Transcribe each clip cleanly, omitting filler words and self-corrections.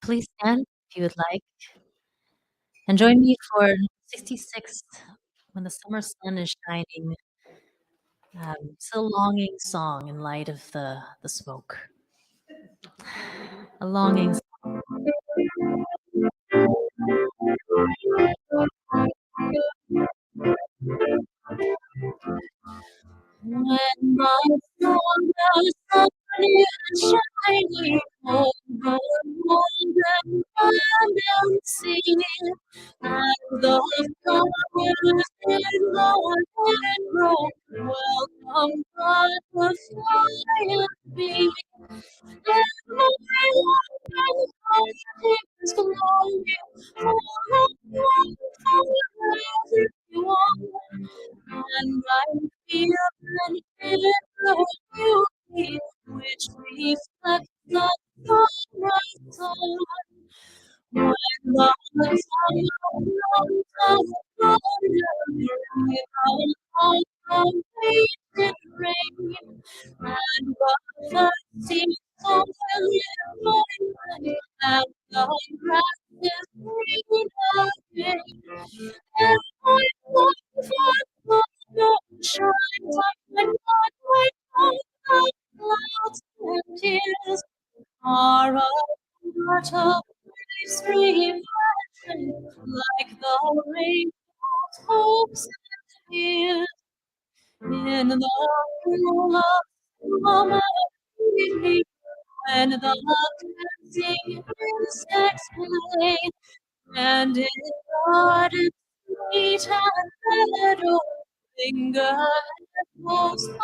Please stand if you would like, and join me for 66th, When the Summer Sun is Shining. Still longing song in light of the smoke. A longing song. When the sun is shining over golden and sea, and the flowers in the meadow welcome butterfly and bee, and my heart is longing for everyone. And I feel an inner beauty which reflects the sunrise sun. When the sun comes up without completed rain, and the sea so light, and the grass is green again, and I long for the shines and not wait on the clouds and tears are a part of life's reflection, like the rainbow's hopes and fears. In the cool of summer evening, when the dancing insects play, and in garden sweet and meadow linger most of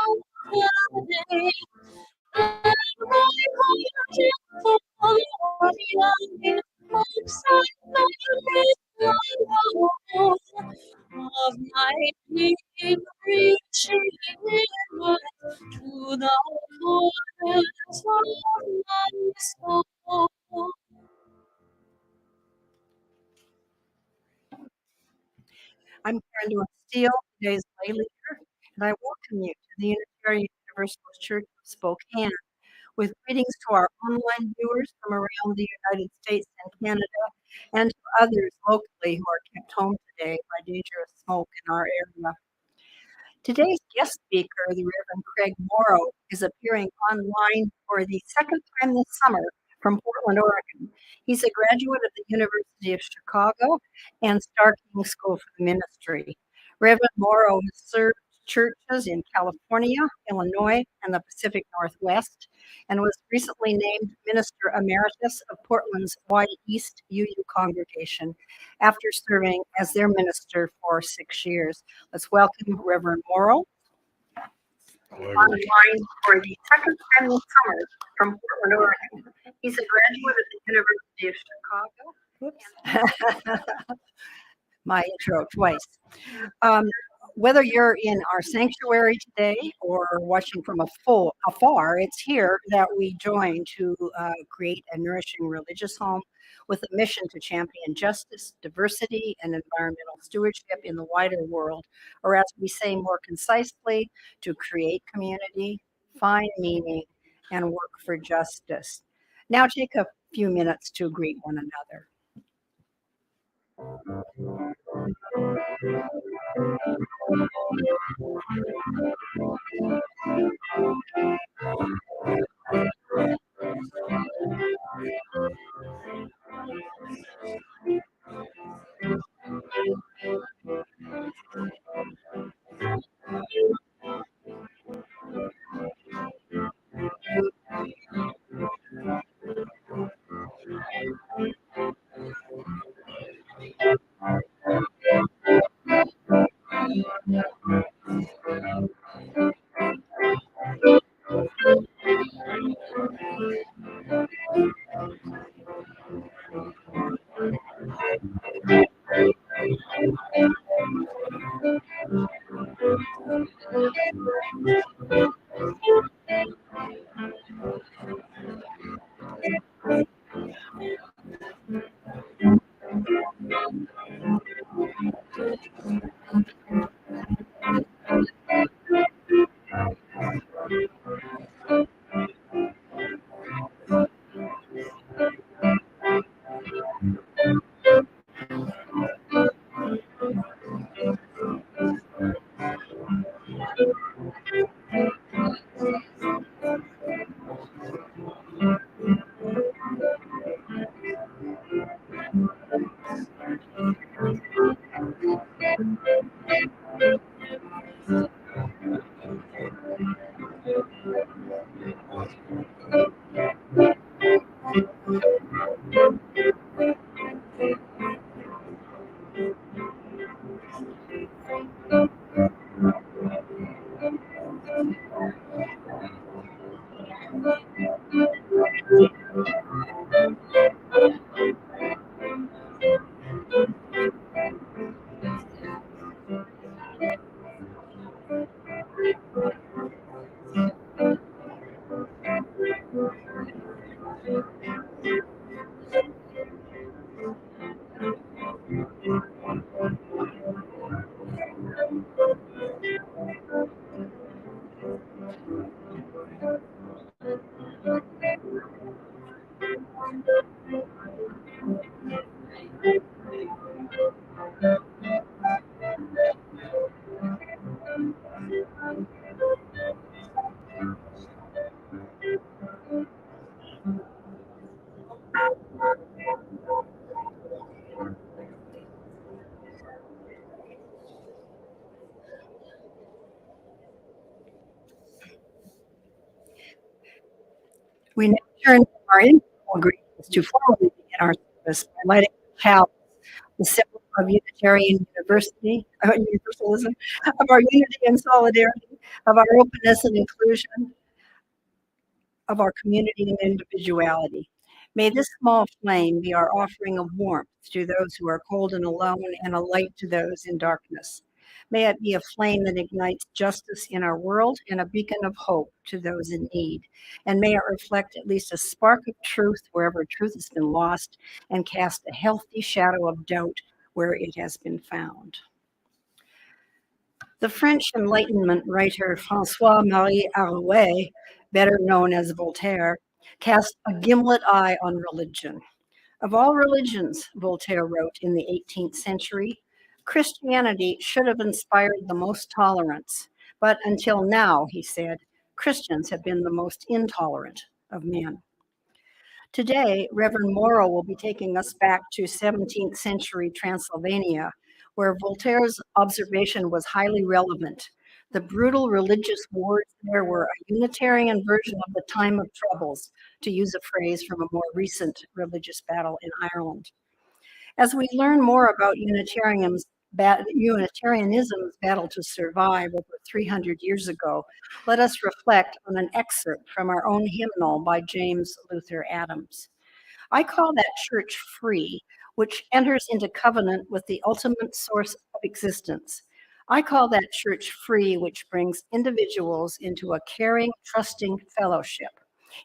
the day. And my heart is full of young hopes and memories of my deep reaching inward to the corners of my soul. I'm Karen Steele, today's lay leader, and I welcome you to the Unitarian Universalist Church of Spokane with greetings to our online viewers from around the United States and Canada, and to others locally who are kept home today by dangerous smoke in our area. Today's guest speaker, the Reverend Craig Moro, is appearing online for the second time this summer from Portland, Oregon. He's a graduate of the University of Chicago and Starr King School for the Ministry. Reverend Moro has served churches in California, Illinois, and the Pacific Northwest, and was recently named Minister Emeritus of Portland's Y East UU congregation after serving as their minister for 6 years. Let's welcome Reverend Moro online for the second time this summer from Portland, Oregon. He's a graduate of the University of Chicago. Oops. My intro twice. Whether you're in our sanctuary today or watching from afar, it's here that we join to create a nourishing religious home with a mission to champion justice, diversity, and environmental stewardship in the wider world, or as we say more concisely, to create community, find meaning, and work for justice. Now take a few minutes to greet one another. turn to our informal greetings to formally begin our service by lighting the chalice, the symbol of Unitarian Universalism, of our unity and solidarity, of our openness and inclusion, of our community and individuality. May this small flame be our offering of warmth to those who are cold and alone, and a light to those in darkness. May it be a flame that ignites justice in our world and a beacon of hope to those in need. And may it reflect at least a spark of truth wherever truth has been lost, and cast a healthy shadow of doubt where it has been found. The French Enlightenment writer François-Marie Arouet, better known as Voltaire, cast a gimlet eye on religion. Of all religions, Voltaire wrote in the 18th century, Christianity should have inspired the most tolerance, but until now, he said, Christians have been the most intolerant of men. Today, Reverend Moro will be taking us back to 17th century Transylvania, where Voltaire's observation was highly relevant. The brutal religious wars there were a Unitarian version of the time of troubles, to use a phrase from a more recent religious battle in Ireland. As we learn more about Unitarianism's battle to survive over 300 years ago, let us reflect on an excerpt from our own hymnal by James Luther Adams. I call that church free, which enters into covenant with the ultimate source of existence. I call that church free, which brings individuals into a caring, trusting fellowship.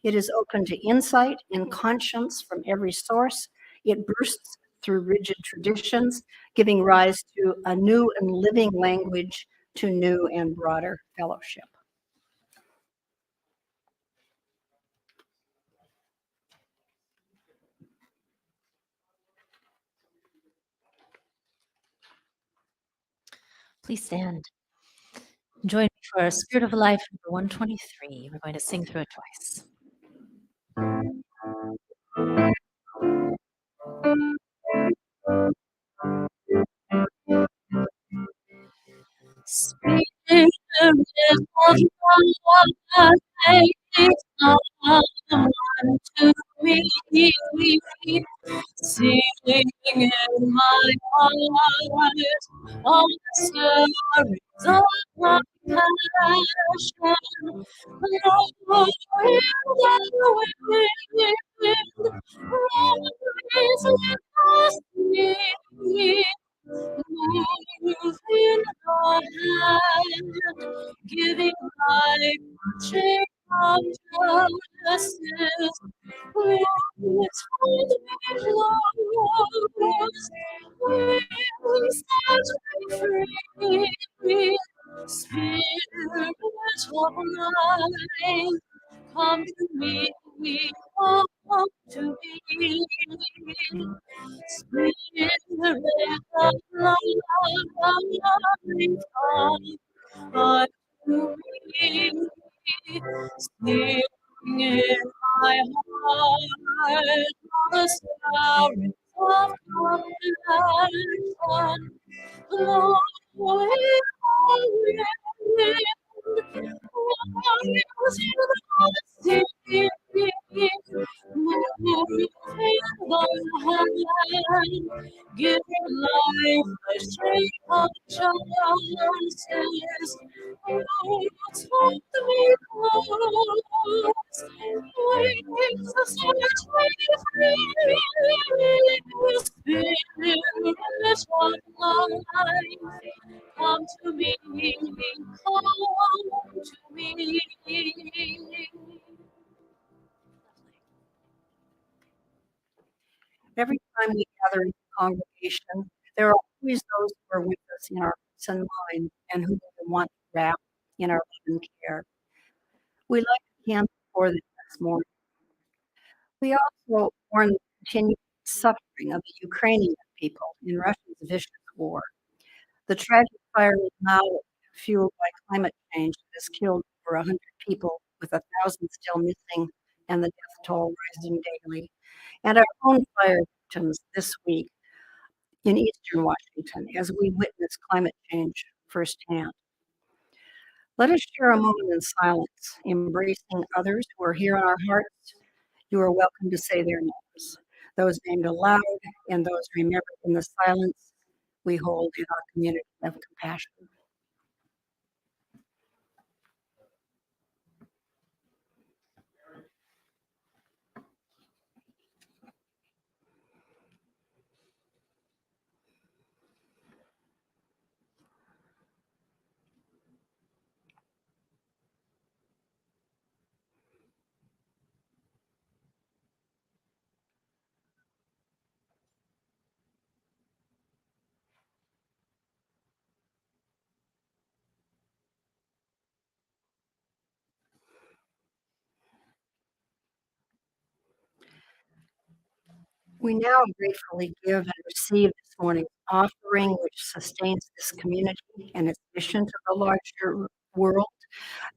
It is open to insight and conscience from every source. It bursts through rigid traditions, giving rise to a new and living language, to new and broader fellowship. Please stand. Join me for Spirit of Life number 123. We're going to sing through it twice. Spirit of God, come unto me, sing in my heart all the stories of my passion. Blow in the wind, rise with us, move in our hand, giving life change of justice. It's for the close, we set free. Spirit of life, come to me, come to me. Spirit of love, come unto me. Sing in my heart the stories of compassion. Blow in the wind, rise in the sea, moving the hand, giving life a shape of chances. Roots of the close, wings of such free, spirit of life, come to me, come to me. Every time we gather in the congregation, there are always those who are with us in our hearts and minds, and who we want to wrap in our love and care. We light a candle for them this morning. We also mourn the continued suffering of the Ukrainian people in Russia's vicious war. The tragic fire is now fueled by climate change that has killed over 100 people, with 1,000 still missing, and the death toll rising daily. And our own fire victims this week in Eastern Washington as we witness climate change firsthand. Let us share a moment in silence, embracing others who are here in our hearts, You are welcome to say their names, those named aloud and those remembered in the silence we hold in our community of compassion. We now gratefully give and receive this morning's offering, which sustains this community and its mission to the larger world.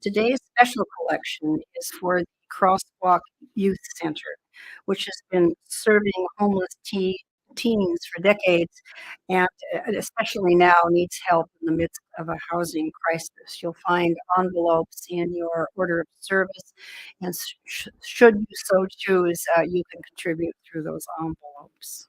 Today's special collection is for the Crosswalk Youth Center, which has been serving homeless teens for decades and especially now needs help in the midst of a housing crisis. You'll find envelopes in your order of service, and should you so choose, you can contribute through those envelopes.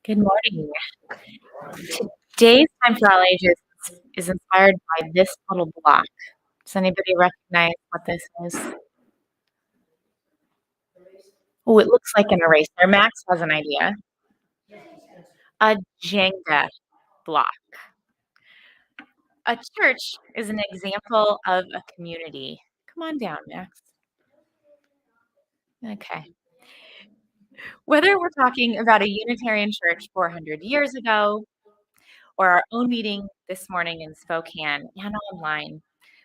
Good morning. Today's Time for All Ages is inspired by this little block. Does anybody recognize what this is? Oh, it looks like an eraser. Max has an idea. A Jenga block. A church is an example of a community. Come on down, Max. Okay. Whether we're talking about a Unitarian church 400 years ago or our own meeting this morning in Spokane and online,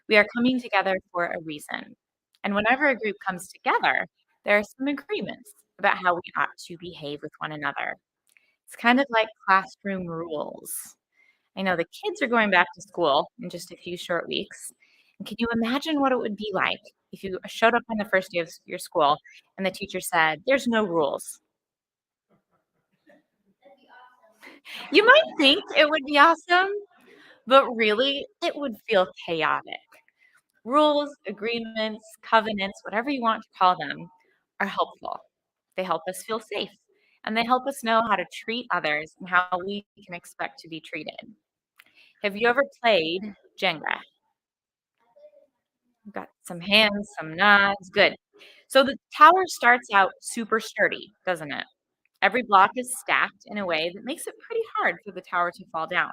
we are coming together for a reason. And whenever a group comes together, there are some agreements about how we ought to behave with one another. It's kind of like classroom rules. I know the kids are going back to school in just a few short weeks. And can you imagine what it would be like if you showed up on the first day of your school and the teacher said, "There's no rules"? You might think it would be awesome, but really it would feel chaotic. Rules, agreements, covenants, whatever you want to call them, are helpful. They help us feel safe and they help us know how to treat others and how we can expect to be treated. Have you ever played Jenga? We've got some hands, some nods. Good. So the tower starts out super sturdy, doesn't it? Every block is stacked in a way that makes it pretty hard for the tower to fall down.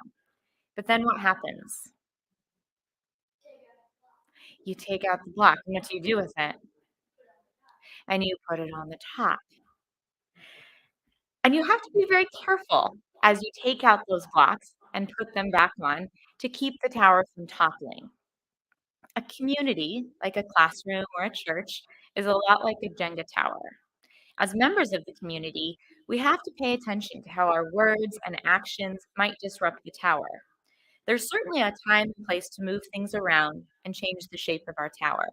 But then what happens? You take out the block, and what do you do with it? And you put it on the top. And you have to be very careful as you take out those blocks and put them back on to keep the tower from toppling. A community, like a classroom or a church, is a lot like a Jenga tower. As members of the community, we have to pay attention to how our words and actions might disrupt the tower. There's certainly a time and place to move things around and change the shape of our tower.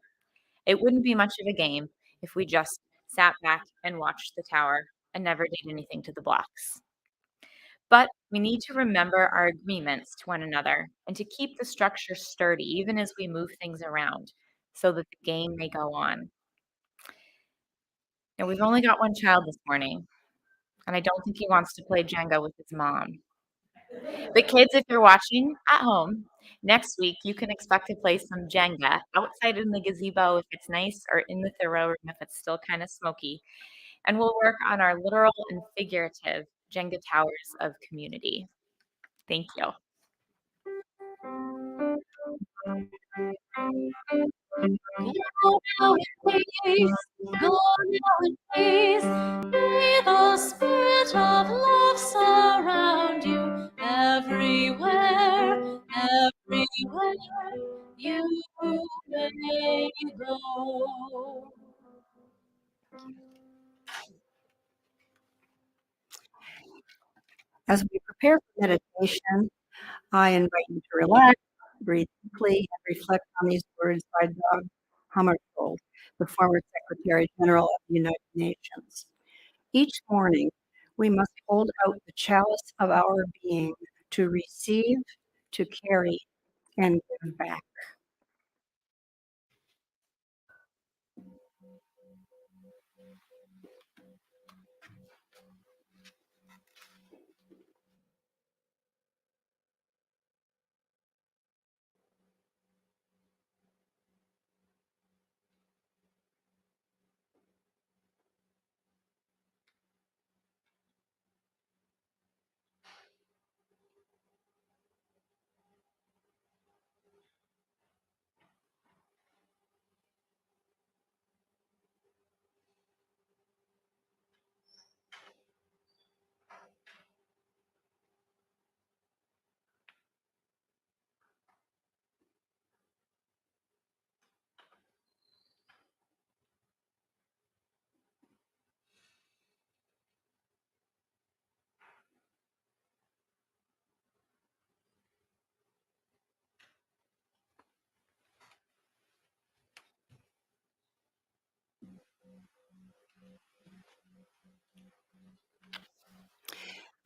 It wouldn't be much of a game if we just sat back and watched the tower and never did anything to the blocks. But we need to remember our agreements to one another and to keep the structure sturdy even as we move things around so that the game may go on. Now, we've only got one child this morning, and I don't think he wants to play Jenga with his mom. But kids, if you're watching at home, next week you can expect to play some Jenga outside in the gazebo if it's nice, or in the Thoreau room if it's still kind of smoky. And we'll work on our literal and figurative Jenga towers of community. Thank you. Go now in peace, go now in peace. May the spirit of love surround you everywhere, everywhere you may go. As we prepare for meditation, I invite you to relax, breathe deeply, and reflect on these words by Dag Hammarskjöld, the former Secretary General of the United Nations. Each morning, we must hold out the chalice of our being to receive, to carry, and give back.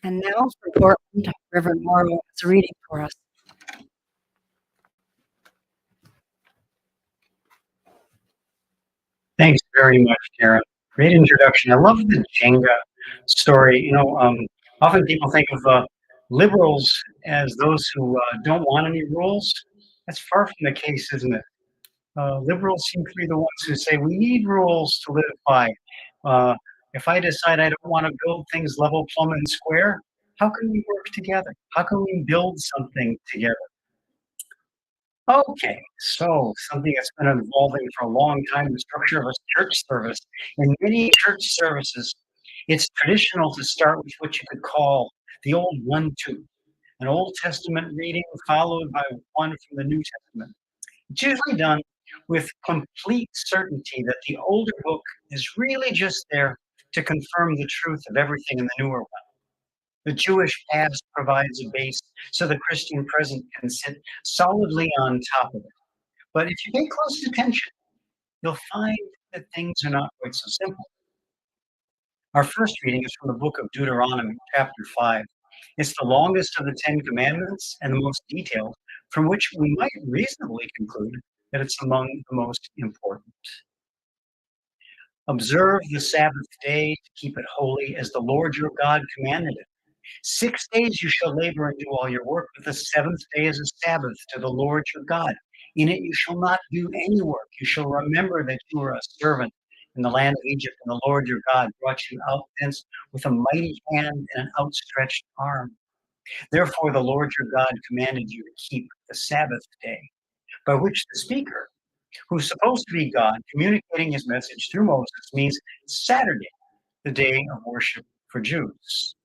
And now for Portland, Reverend Moro is reading for us. Thanks very much, Karen. Great introduction. I love the Jenga story. Often people think of liberals as those who don't want any rules. That's far from the case, isn't it? Liberals seem to be the ones who say we need rules to live by. If I decide I don't want to build things level, plumb, and square, how can we work together? How can we build something together? Okay, so something that's been evolving for a long time, the structure of a church service. In many church services, it's traditional to start with what you could call the old 1-2, an Old Testament reading followed by one from the New Testament. It's usually done with complete certainty that the older book is really just there to confirm the truth of everything in the newer one. The Jewish past provides a base so the Christian present can sit solidly on top of it. But if you pay close attention, you'll find that things are not quite so simple. Our first reading is from the book of Deuteronomy, chapter 5. It's the longest of the Ten Commandments and the most detailed, from which we might reasonably conclude that it's among the most important. Observe the Sabbath day to keep it holy as the Lord your God commanded it. 6 days you shall labor and do all your work, but the seventh day is a Sabbath to the Lord your God. In it you shall not do any work. You shall remember that you were a servant in the land of Egypt, and the Lord your God brought you out thence with a mighty hand and an outstretched arm. Therefore the Lord your God commanded you to keep the Sabbath day, by which the speaker, who's supposed to be God, communicating his message through Moses, means Saturday, the day of worship for Jews.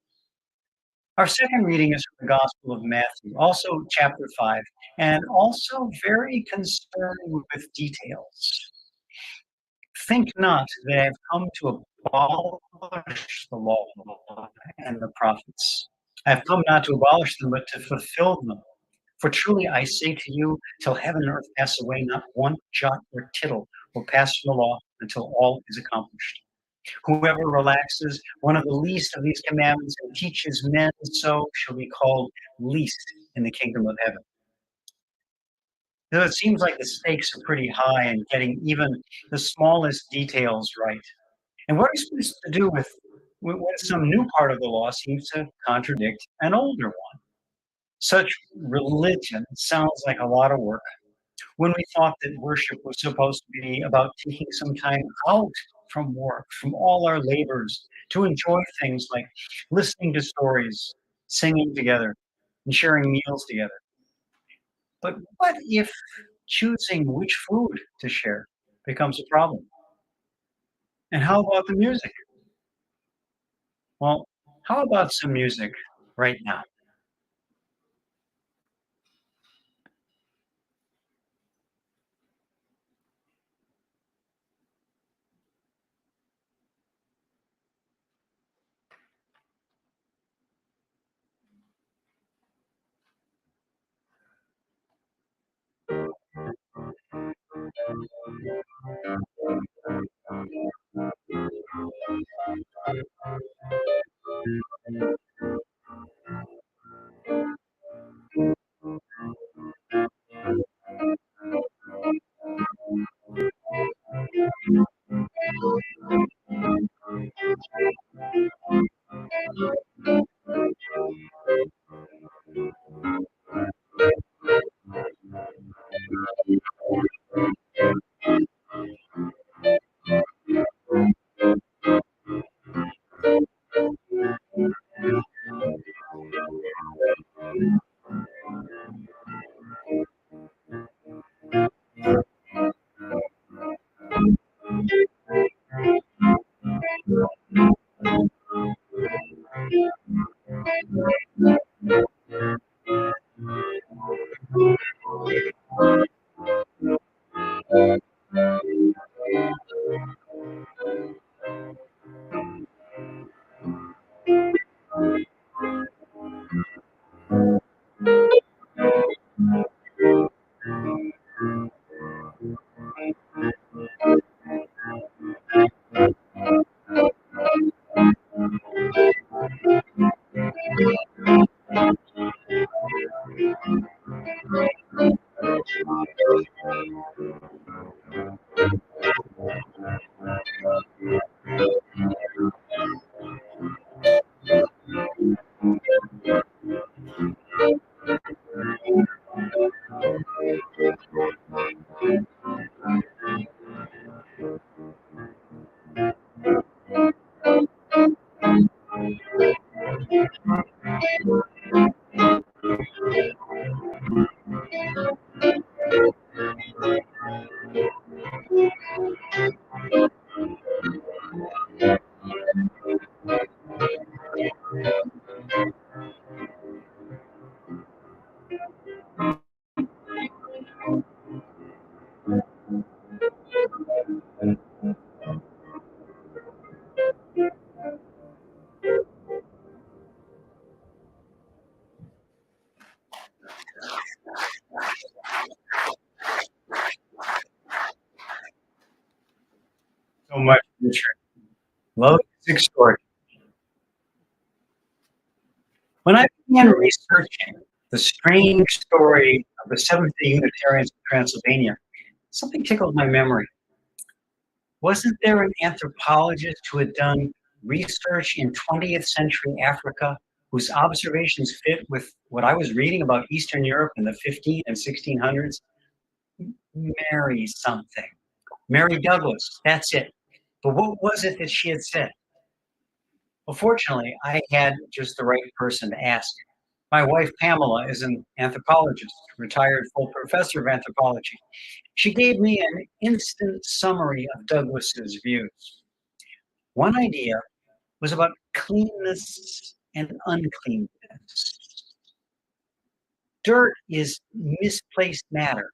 Our second reading is from the Gospel of Matthew, also chapter 5, and also very concerned with details. Think not that I have come to abolish the law and the prophets. I have come not to abolish them, but to fulfill them. For truly I say to you, till heaven and earth pass away, not one jot or tittle will pass from the law until all is accomplished. Whoever relaxes one of the least of these commandments and teaches men so shall be called least in the kingdom of heaven. Now, it seems like the stakes are pretty high in getting even the smallest details right. And what are you supposed to do with when some new part of the law seems to contradict an older one? Such religion sounds like a lot of work. When we thought that worship was supposed to be about taking some time out from work, from all our labors, to enjoy things like listening to stories, singing together, and sharing meals together. But what if choosing which food to share becomes a problem? And how about the music? Well, how about some music right now? So much, Richard. Love is extraordinary. When I began researching the strange story of the Seventh-day Unitarians of Transylvania, something tickled my memory. Wasn't there an anthropologist who had done research in 20th century Africa whose observations fit with what I was reading about Eastern Europe in the 15 and 1600s? Mary something. Mary Douglas, that's it. But what was it that she had said? Well, fortunately, I had just the right person to ask. My wife, Pamela, is an anthropologist, retired full professor of anthropology. She gave me an instant summary of Douglas's views. One idea was about cleanness and uncleanness. Dirt is misplaced matter.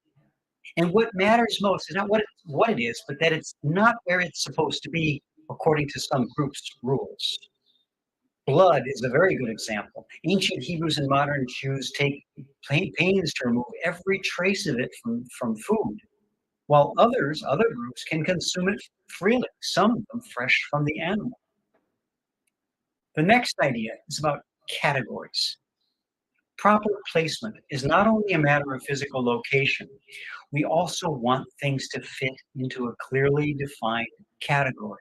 And what matters most is not what it is, but that it's not where it's supposed to be according to some group's rules. Blood is a very good example. Ancient Hebrews and modern Jews take pains to remove every trace of it from food, while other groups can consume it freely, some of them fresh from the animal. The next idea is about categories. Proper placement is not only a matter of physical location, we also want things to fit into a clearly defined category.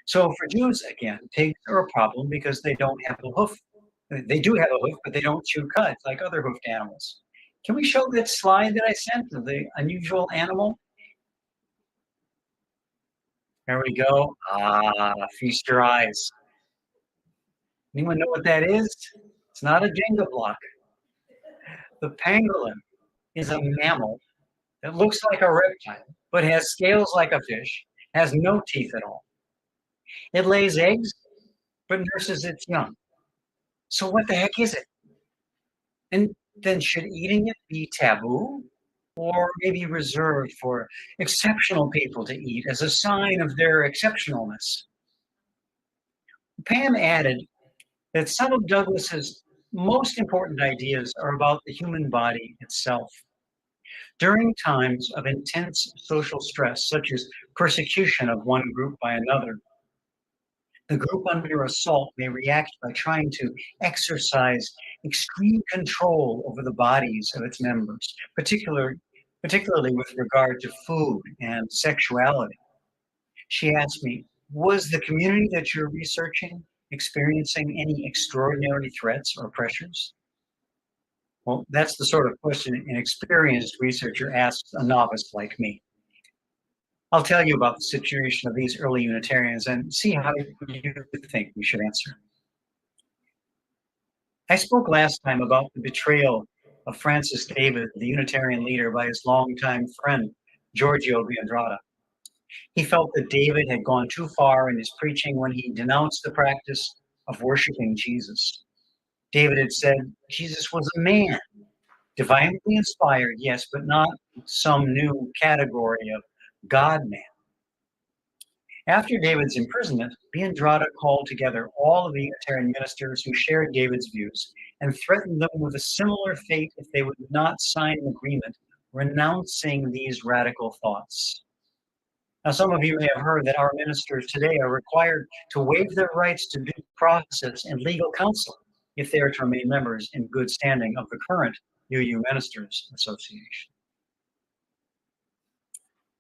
So for Jews, again, pigs are a problem because they don't have a hoof. They do have a hoof, but they don't chew cud like other hoofed animals. Can we show that slide that I sent of the unusual animal? There we go. Feast your eyes. Anyone know what that is? It's not a Jenga block. The pangolin is a mammal that looks like a reptile, but has scales like a fish, has no teeth at all. It lays eggs, but nurses its young. So what the heck is it? And then should eating it be taboo or maybe reserved for exceptional people to eat as a sign of their exceptionalness? Pam added that some of Douglas's most important ideas are about the human body itself. During times of intense social stress, such as persecution of one group by another, the group under assault may react by trying to exercise extreme control over the bodies of its members, particularly with regard to food and sexuality. She asked me, was the community that you're researching experiencing any extraordinary threats or pressures? Well, that's the sort of question an experienced researcher asks a novice like me. I'll tell you about the situation of these early Unitarians and see how you think we should answer. I spoke last time about the betrayal of Francis David, the Unitarian leader, by his longtime friend, Giorgio Biandrata. He felt that David had gone too far in his preaching when he denounced the practice of worshiping Jesus. David had said Jesus was a man, divinely inspired, yes, but not some new category of God-man. After David's imprisonment, Biandrata called together all of the Unitarian ministers who shared David's views and threatened them with a similar fate if they would not sign an agreement renouncing these radical thoughts. Now, some of you may have heard that our ministers today are required to waive their rights to due process and legal counsel if they are to remain members in good standing of the current UU Ministers Association.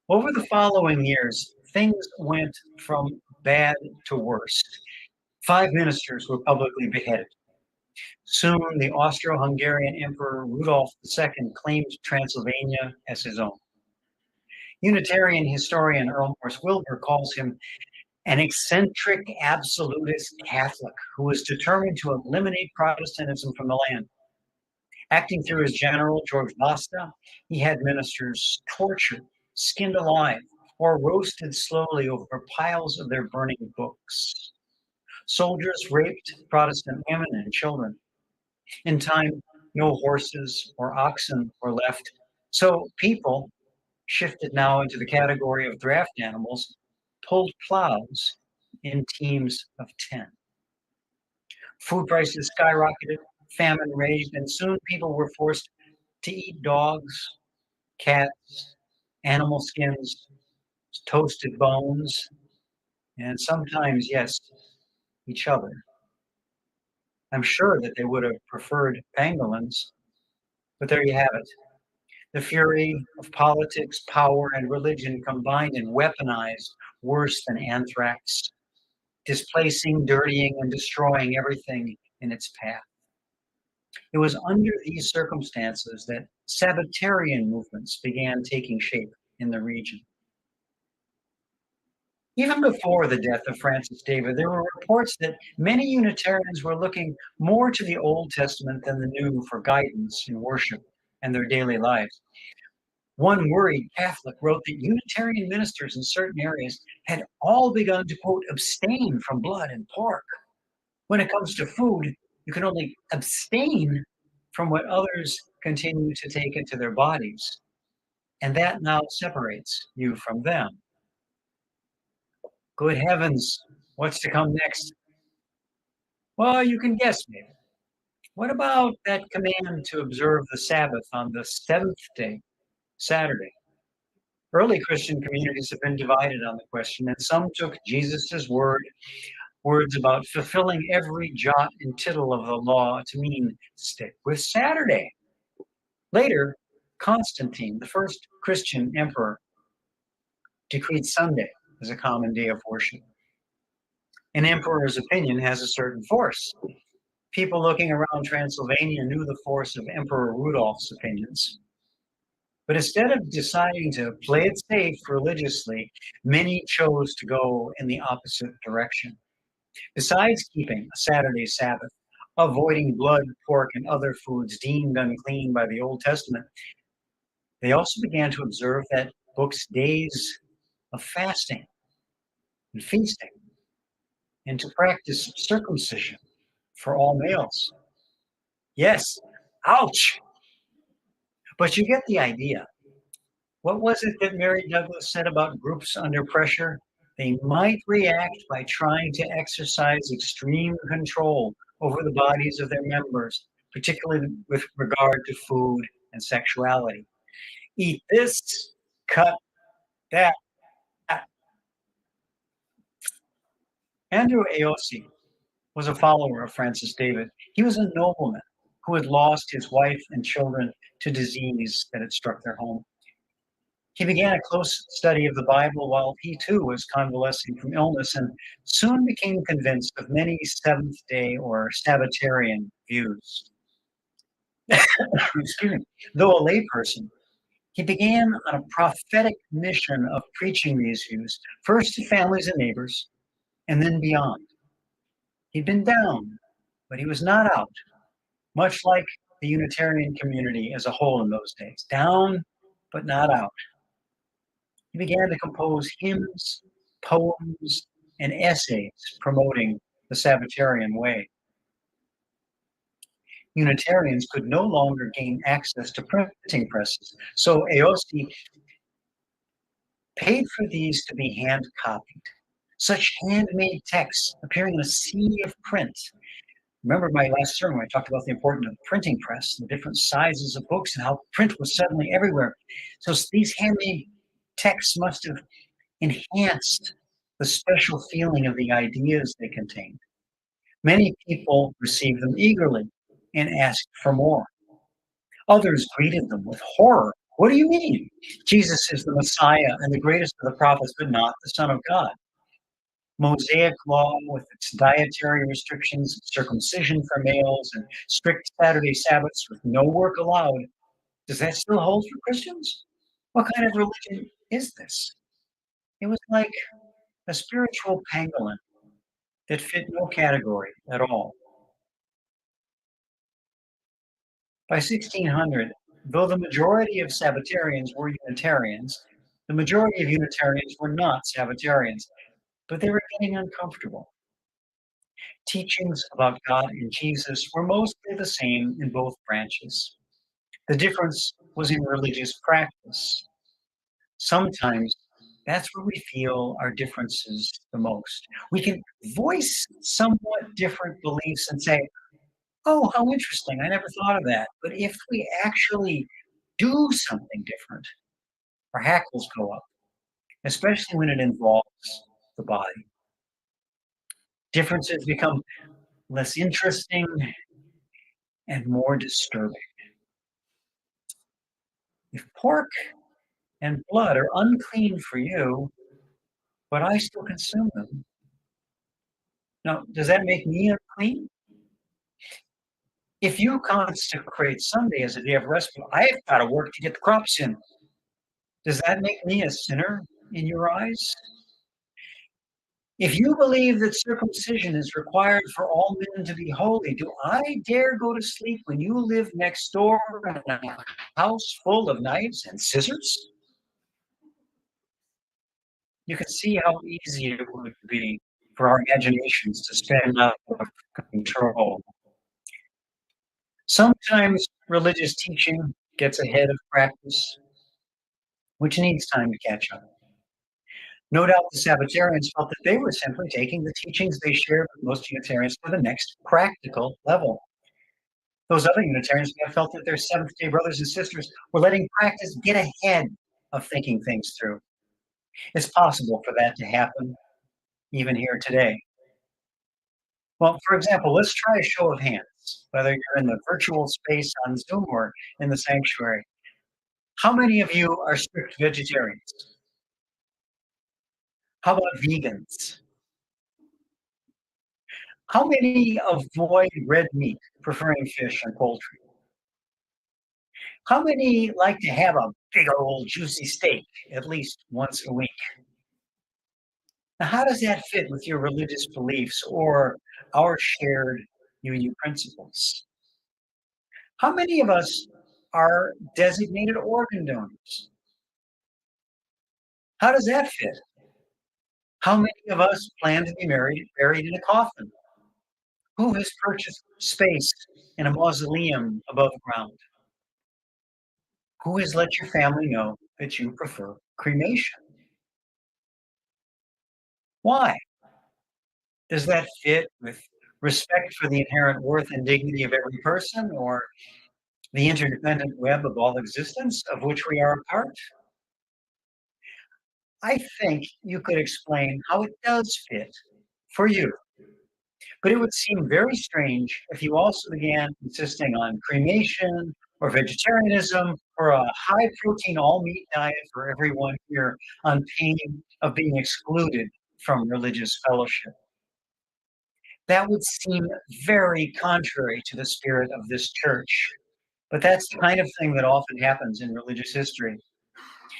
Over the following years, things went from bad to worse. 5 ministers were publicly beheaded. Soon, the Austro-Hungarian Emperor Rudolf II claimed Transylvania as his own. Unitarian historian Earl Morse Wilbur calls him an eccentric absolutist Catholic who was determined to eliminate Protestantism from the land. Acting through his general, George Basta, he had ministers tortured, skinned alive, or roasted slowly over piles of their burning books. Soldiers raped Protestant women and children. In time, no horses or oxen were left, so people, shifted now into the category of draft animals, pulled plows in teams of 10. Food prices skyrocketed, famine raged, and soon people were forced to eat dogs, cats, animal skins, toasted bones, and sometimes, yes, each other. I'm sure that they would have preferred pangolins, but there you have it. The fury of politics, power, and religion combined and weaponized worse than anthrax, displacing, dirtying, and destroying everything in its path. It was under these circumstances that Sabbatarian movements began taking shape in the region. Even before the death of Francis David, there were reports that many Unitarians were looking more to the Old Testament than the New for guidance in worship and their daily lives. One worried Catholic wrote that Unitarian ministers in certain areas had all begun to, quote, abstain from blood and pork. When it comes to food, you can only abstain from what others continue to take into their bodies, and that now separates you from them. Good heavens, what's to come next? Well, you can guess maybe. What about that command to observe the Sabbath on the seventh day, Saturday? Early Christian communities have been divided on the question, and some took Jesus' words about fulfilling every jot and tittle of the law to mean stick with Saturday. Later, Constantine, the first Christian emperor, decreed Sunday as a common day of worship. An emperor's opinion has a certain force. People looking around Transylvania knew the force of Emperor Rudolph's opinions. But instead of deciding to play it safe religiously, many chose to go in the opposite direction. Besides keeping a Saturday Sabbath, avoiding blood, pork, and other foods deemed unclean by the Old Testament, they also began to observe that book's days of fasting and feasting, and to practice circumcision for all males. Yes, ouch! But you get the idea. What was it that Mary Douglas said about groups under pressure? They might react by trying to exercise extreme control over the bodies of their members, particularly with regard to food and sexuality. Eat this, cut that. Andrew Aosi was a follower of Francis David. He was a nobleman who had lost his wife and children to disease that had struck their home. He began a close study of the Bible while he too was convalescing from illness and soon became convinced of many Seventh-day or Sabbatarian views. Excuse me. Though a layperson, he began on a prophetic mission of preaching these views, first to families and neighbors, and then beyond. He'd been down, but he was not out, much like the Unitarian community as a whole in those days. Down, but not out. He began to compose hymns, poems, and essays promoting the Sabbatarian way. Unitarians could no longer gain access to printing presses, so Aosi paid for these to be hand copied. Such handmade texts appearing in a sea of print. Remember my last sermon when I talked about the importance of the printing press, the different sizes of books, and how print was suddenly everywhere. So these handmade texts must have enhanced the special feeling of the ideas they contained. Many people received them eagerly and asked for more. Others greeted them with horror. What do you mean? Jesus is the Messiah and the greatest of the prophets, but not the Son of God. Mosaic law with its dietary restrictions, circumcision for males, and strict Saturday Sabbaths with no work allowed. Does that still hold for Christians? What kind of religion is this? It was like a spiritual pangolin that fit no category at all. By 1600, though the majority of Sabbatarians were Unitarians, the majority of Unitarians were not Sabbatarians, but they were getting uncomfortable. Teachings about God and Jesus were mostly the same in both branches. The difference was in religious practice. Sometimes that's where we feel our differences the most. We can voice somewhat different beliefs and say, oh, how interesting, I never thought of that. But if we actually do something different, our hackles go up, especially when it involves the body. Differences become less interesting and more disturbing. If pork and blood are unclean for you, but I still consume them. Now, does that make me unclean? If you consecrate Sunday as a day of rest, I've got to work to get the crops in. Does that make me a sinner in your eyes? If you believe that circumcision is required for all men to be holy, do I dare go to sleep when you live next door in a house full of knives and scissors? You can see how easy it would be for our imaginations to spin out of control. Sometimes religious teaching gets ahead of practice, which needs time to catch up. No doubt the Sabbatarians felt that they were simply taking the teachings they shared with most Unitarians to the next practical level. Those other Unitarians may have felt that their Seventh-day brothers and sisters were letting practice get ahead of thinking things through. It's possible for that to happen even here today. Well, for example, let's try a show of hands, whether you're in the virtual space on Zoom or in the sanctuary. How many of you are strict vegetarians? How about vegans? How many avoid red meat, preferring fish and poultry? How many like to have a big old juicy steak at least once a week? Now, how does that fit with your religious beliefs or our shared UU principles? How many of us are designated organ donors? How does that fit? How many of us plan to be buried in a coffin? Who has purchased space in a mausoleum above ground? Who has let your family know that you prefer cremation? Why? Does that fit with respect for the inherent worth and dignity of every person or the interdependent web of all existence of which we are a part? I think you could explain how it does fit for you, but it would seem very strange if you also began insisting on cremation or vegetarianism or a high protein all meat diet for everyone here on pain of being excluded from religious fellowship. That would seem very contrary to the spirit of this church. But that's the kind of thing that often happens in religious history.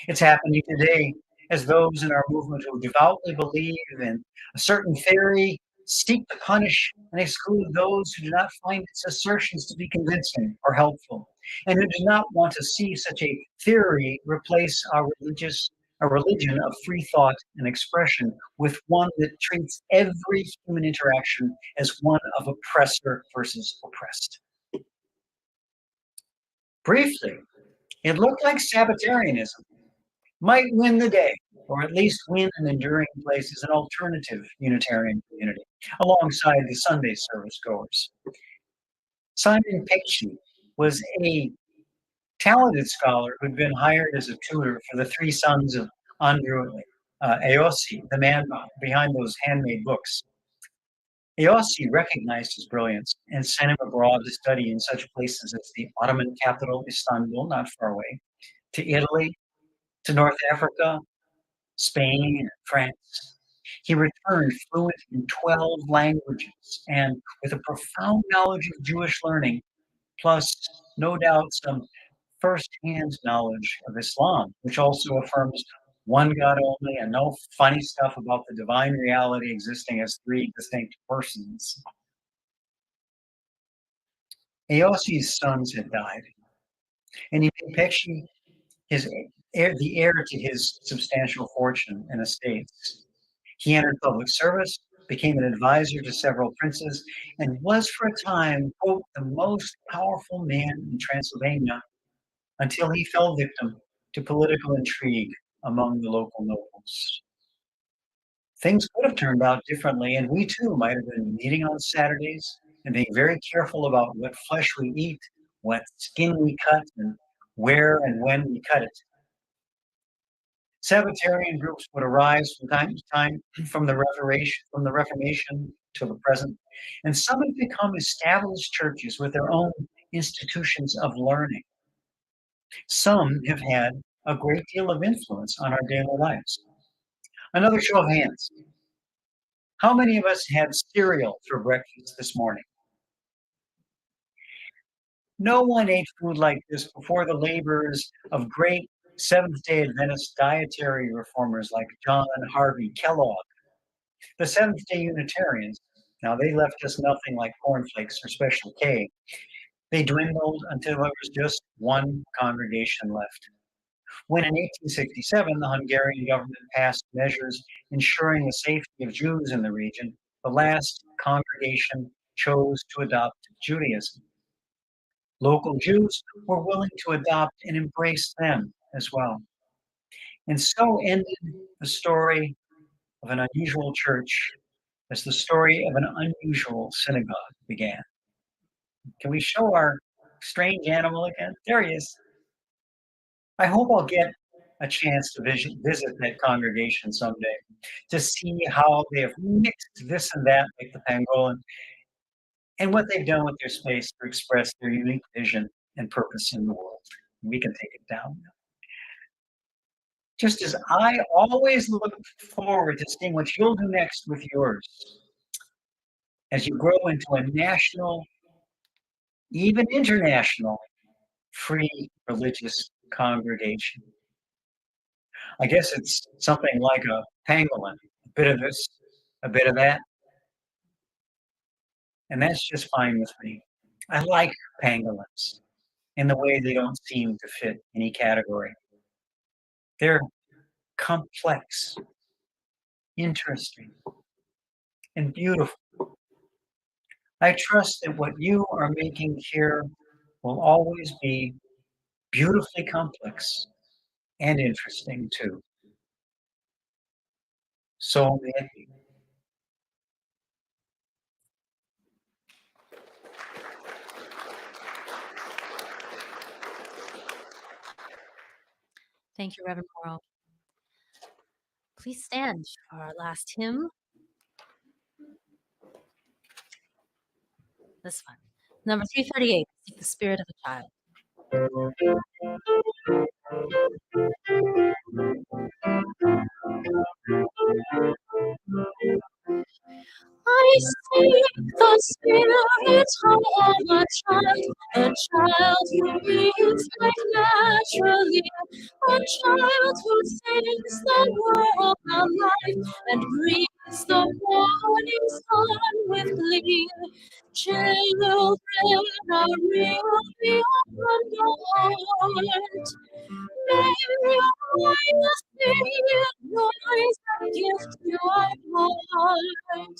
It's happening today as those in our movement who devoutly believe in a certain theory seek to punish and exclude those who do not find its assertions to be convincing or helpful, and who do not want to see such a theory replace a religion of free thought and expression with one that treats every human interaction as one of oppressor versus oppressed. Briefly, it looked like Sabbatarianism might win the day, or at least win an enduring place as an alternative Unitarian community, alongside the Sunday service goers. Simon Pecci was a talented scholar who'd been hired as a tutor for the three sons of Andrew Aossi, the man behind those handmade books. Aossi recognized his brilliance and sent him abroad to study in such places as the Ottoman capital, Istanbul, not far away, to Italy, to North Africa, Spain, and France. He returned fluent in 12 languages and with a profound knowledge of Jewish learning, plus, no doubt, some first-hand knowledge of Islam, which also affirms one God only and no funny stuff about the divine reality existing as three distinct persons. Ayossi's sons had died, and he made Pecci the heir to his substantial fortune and estates. He entered public service, became an advisor to several princes, and was for a time, quote, the most powerful man in Transylvania until he fell victim to political intrigue among the local nobles. Things could have turned out differently, and we too might have been meeting on Saturdays and being very careful about what flesh we eat, what skin we cut, and where and when we cut it. Sabbatarian groups would arise from time to time from the Reformation to the present, and some have become established churches with their own institutions of learning. Some have had a great deal of influence on our daily lives. Another show of hands. How many of us had cereal for breakfast this morning? No one ate food like this before the labors of great Seventh-day Adventist dietary reformers like John Harvey Kellogg. The Seventh-day Unitarians, now they left us nothing like cornflakes or Special K. They dwindled until there was just one congregation left. When in 1867 the Hungarian government passed measures ensuring the safety of Jews in the region, the last congregation chose to adopt Judaism. Local Jews were willing to adopt and embrace them as well. And so ended the story of an unusual church as the story of an unusual synagogue began. Can we show our strange animal again? There he is. I hope I'll get a chance to visit that congregation someday to see how they have mixed this and that like the pangolin and what they've done with their space to express their unique vision and purpose in the world. We can take it down now. Just as I always look forward to seeing what you'll do next with yours as you grow into a national, even international, free religious congregation. I guess it's something like a pangolin, a bit of this, a bit of that. And that's just fine with me. I like pangolins in the way they don't seem to fit any category. They're complex, interesting, and beautiful. I trust that what you are making here will always be beautifully complex and interesting too. So may it be. Thank you, Reverend Moro. Please stand for our last hymn. This one, number 338, Seek the Spirit of a Child. I seek the spirit of a child who lives life naturally, a child who thinks the world alive and breathes the morning sun with glee. Children are real beyond art. May I see noise and gift to our heart.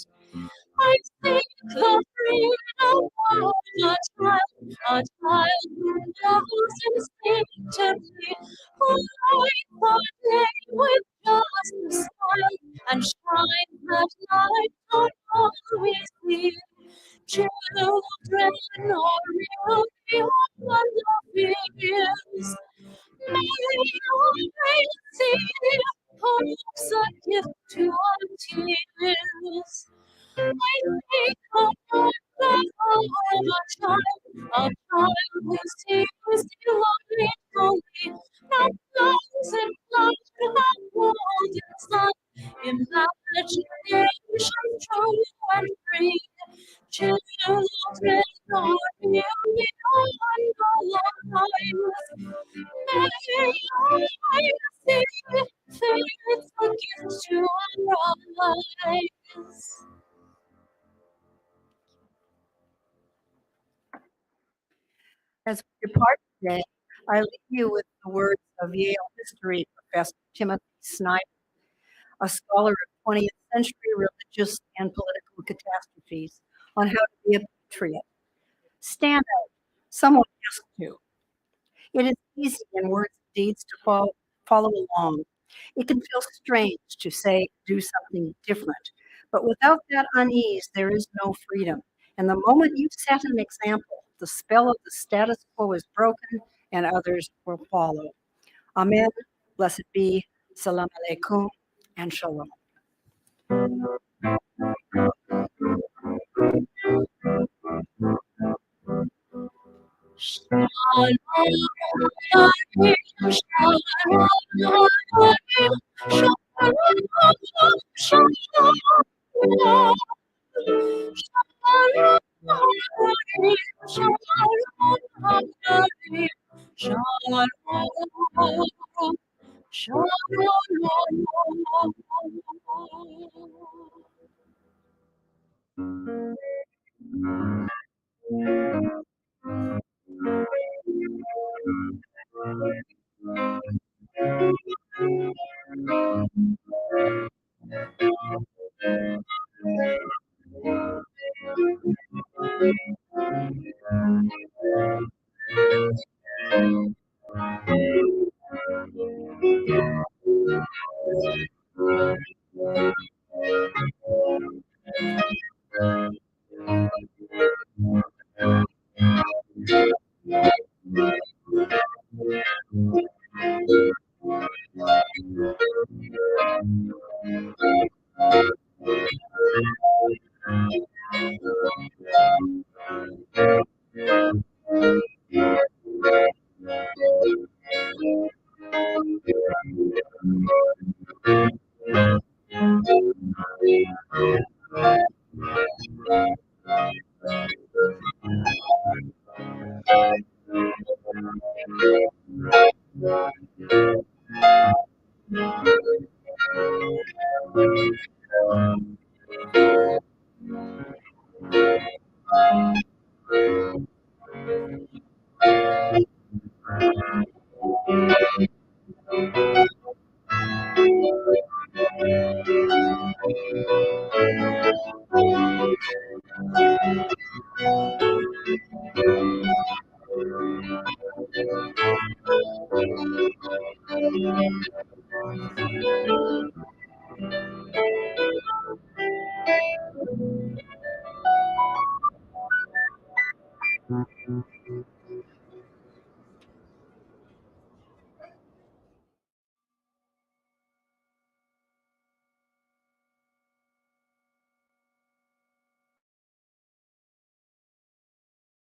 I think the freedom of a child who knows instinctively, who lights the day with just a smile and shines that light on all we see. Children are real beyond the fears. May I see hope's a gift to our tears. I think of a child who sees delightfully, not clouds and clouds, not golden sun, imagination true and free. Children are real beyond the lines. May I see faith a gift to our lives. As we depart today, I leave you with the words of Yale history professor Timothy Snyder, a scholar of 20th century religious and political catastrophes, on how to be a patriot. Stand out. Someone has to. It is easy in words and deeds to follow along. It can feel strange to say, do something different. But without that unease, there is no freedom. And the moment you set an example, the spell of the status quo is broken and others will follow. Amen. Blessed be. Salam alaikum and shalom.